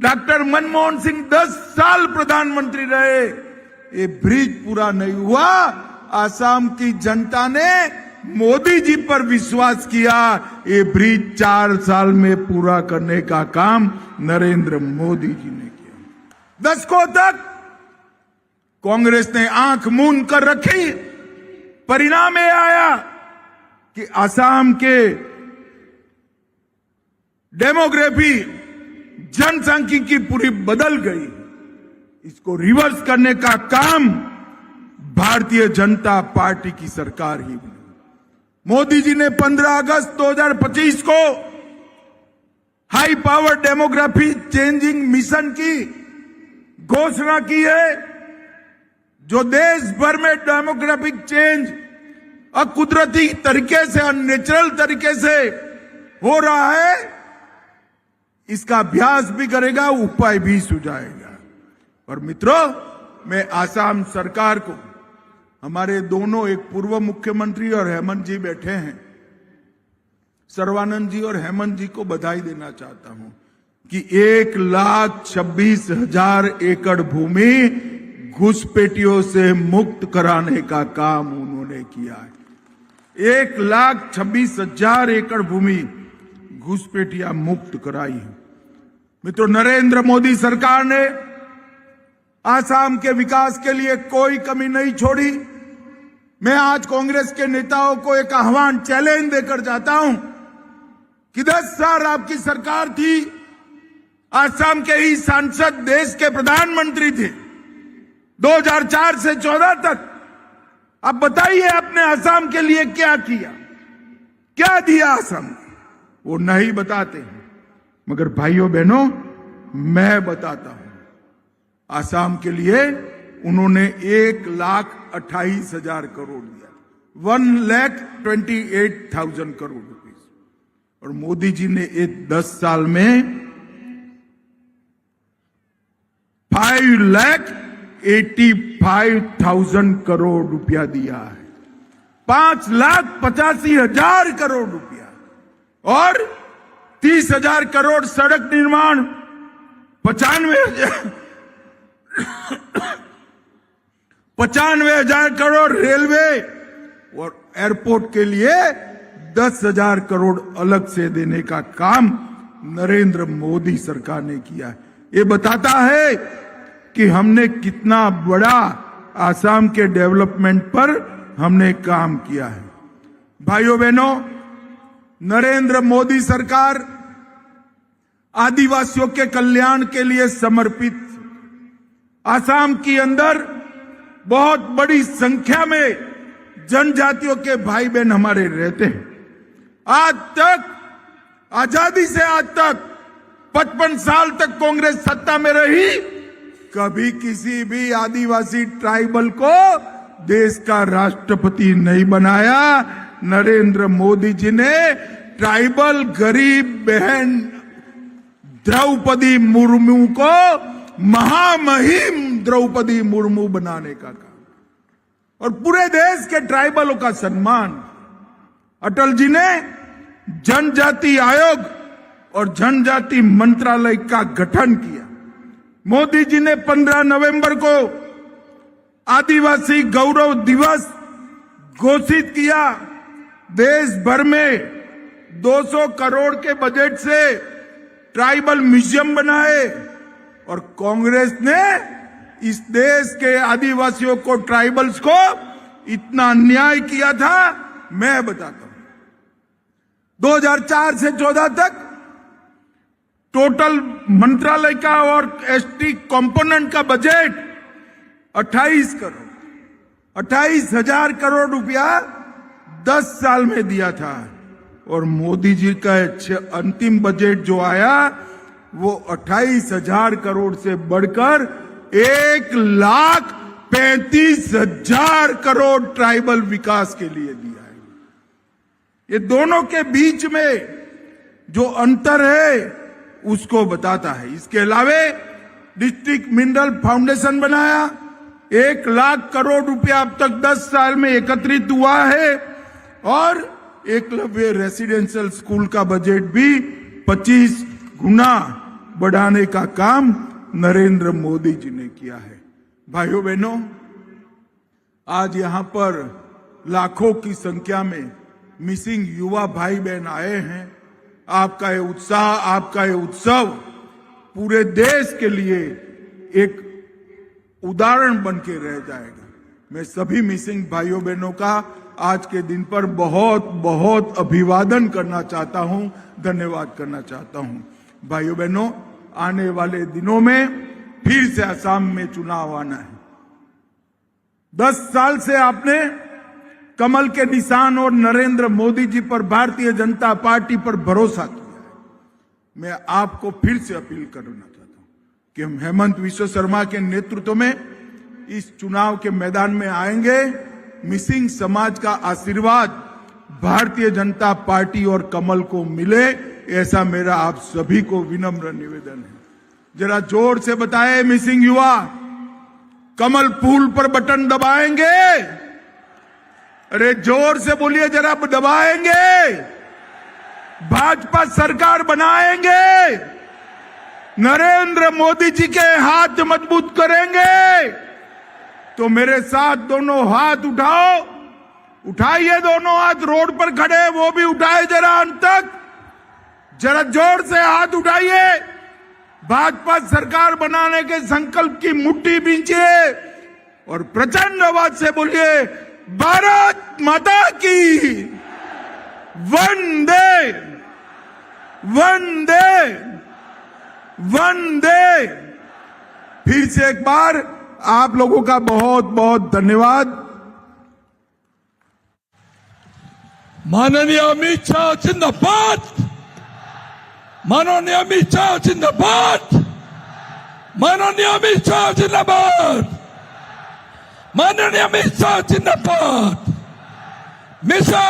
Doctor Manmohan Singh 10 साल प्रधानमंत्री रहे, ये ब्रिज पूरा नहीं हुआ। आसाम की जनता ने मोदी जी पर विश्वास किया, ये ब्रिज 4 साल में पूरा करने का काम नरेंद्र मोदी जी ने किया। दशकों तक कांग्रेस ने आंख मूंद कर रखी। परिणाम ये आया कि आसाम के डेमोग्राफी, जनसांख्यिकी पूरी बदल गई। इसको रिवर्स करने का काम भारतीय जनता पार्टी की सरकार ही बनी। मोदी जी ने 15 अगस्त 2025 को high power demography changing mission की घोषणा की है, जो देश भर में डेमोग्राफिक चेंज अकुदरती तरीके से, अननेचुरल तरीके से हो रहा है, इसका अभ्यास भी करेगा, उपाय भी सुझाएगा। और मित्रों, मैं आसाम सरकार को, हमारे दोनों, एक पूर्व मुख्यमंत्री और हेमंत जी बैठे हैं, सर्वानंद जी और हेमंत जी को बधाई देना चाहता हूं कि 1,26,000 एकड़ भूमि घुसपैठियों से मुक्त कराने का काम उन्होंने किया है। 1,26,000 एकड़ भूमि घुसपैठियां मुक्त कराई है। मित्रों, नरेंद्र मोदी सरकार ने आसाम के विकास के लिए कोई कमी नहीं छोड़ी। मैं आज कांग्रेस के नेताओं को एक आह्वान, चैलेंज देकर जाता हूं कि 10 साल आपकी सरकार थी, आसाम के ही सांसद देश के प्रधानमंत्री थे 2004 से 14 तक। अब बताइए आपने आसाम के लिए क्या किया, क्या दिया आसाम को? वो नहीं बताते हैं, मगर भाइयों बहनों, मैं बताता हूं। आसाम के लिए उन्होंने 1,28,000 करोड़ दिया, 1,28,000 करोड़ रुपीस। और मोदी जी ने 10 साल में 5,85,000 करोड़ रुपया दिया है, 5,85,000 करोड़ रुपया। और 30,000 करोड़ सड़क निर्माण, 95,000 करोड़ रेलवे और एयरपोर्ट के लिए 10,000 करोड़ अलग से देने का काम नरेंद्र मोदी सरकार ने किया है। ये बताता है कि हमने कितना बड़ा आसाम के डेवलपमेंट पर हमने काम किया है। भाइयों बहनों, नरेंद्र मोदी सरकार आदिवासियों के कल्याण के लिए समर्पित। आसाम के अंदर बहुत बड़ी संख्या में जनजातियों के भाई बहन हमारे रहते हैं। आज तक, आजादी से आज तक 55 साल तक कांग्रेस सत्ता में रही, कभी किसी भी आदिवासी ट्राइबल को देश का राष्ट्रपति नहीं बनाया। नरेंद्र मोदी जी ने ट्राइबल गरीब बहन द्रौपदी मुर्मू को महामहिम द्रौपदी मुर्मू बनाने का काम, और पूरे देश के ट्राइबलों का सम्मान। अटल जी ने जनजाति आयोग और जनजाति मंत्रालय का गठन किया। मोदी जी ने 15 नवंबर को आदिवासी गौरव दिवस घोषित किया। देश भर में 200 करोड़ के बजट से ट्राइबल म्यूजियम बनाए, और कांग्रेस ने इस देश के आदिवासियों को, ट्राइबल्स को इतना अन्याय किया था, मैं बताता हूं। 2004 से 14 तक टोटल मंत्रालय का और एसटी कंपोनेंट का बजट 28,000 करोड़ रुपया 10 साल में दिया था। और मोदी जी का अंतिम बजट जो आया वो 28,000 करोड़ से बढ़कर 1,35,000 करोड़ ट्राइबल विकास के लिए दिया है। ये दोनों के बीच में जो अंतर है उसको बताता है। इसके अलावे डिस्ट्रिक्ट मिनरल फाउंडेशन बनाया, 1 लाख करोड़ रुपया अब तक 10 साल में एकत्रित हुआ है। और एकलव्य रेसिडेंशियल स्कूल का बजट भी 25 गुना बढ़ाने का काम नरेंद्र मोदी जी ने किया है। भाइयों बहनों, आज यहां पर लाखों की संख्या में मिसिंग युवा भाई बहन आए हैं। आपका ये उत्साह, आपका ये उत्सव पूरे देश के लिए एक उदाहरण बन के रह जाएगा। मैं सभी मिसिंग भाइयों बहनों का आज के दिन पर बहुत बहुत अभिवादन करना चाहता हूं, धन्यवाद करना चाहता हूं। भाइयों बहनों, आने वाले दिनों में फिर से असम में चुनाव आना है। 10 साल से आपने कमल के निशान और नरेंद्र मोदी जी पर, भारतीय जनता पार्टी पर भरोसा किया है। मैं आपको फिर से अपील करना चाहता हूं कि हम हेमंत विश्व शर्मा के नेतृत्व में इस चुनाव के मैदान में आएंगे। मिसिंग समाज का आशीर्वाद भारतीय जनता पार्टी और कमल को मिले, ऐसा मेरा आप सभी को विनम्र निवेदन है। जरा जोर से बताएं मिसिंग युवा, कमल फूल पर बटन दबाएंगे? अरे जोर से बोलिए, जरा दबाएंगे? भाजपा सरकार बनाएंगे? नरेंद्र मोदी जी के हाथ मजबूत करेंगे? तो मेरे साथ दोनों हाथ उठाओ, उठाइए दोनों हाथ। रोड पर खड़े वो भी उठाए जरा अंत तक, जरा जोर से हाथ उठाइए। भाजपा सरकार बनाने के संकल्प की मुट्ठी बींचिए और प्रचंड आवाज से बोलिए, भारत माता की वंदे वंदे वंदे। फिर से एक बार आप लोगों का बहुत बहुत धन्यवाद। माननीय अमित शाह जिंदाबाद, माननीय अमित शाह जिंदाबाद, माननीय अमित शाह जिंदाबाद, माननीय अमित शाह जिंदाबाद। मिशन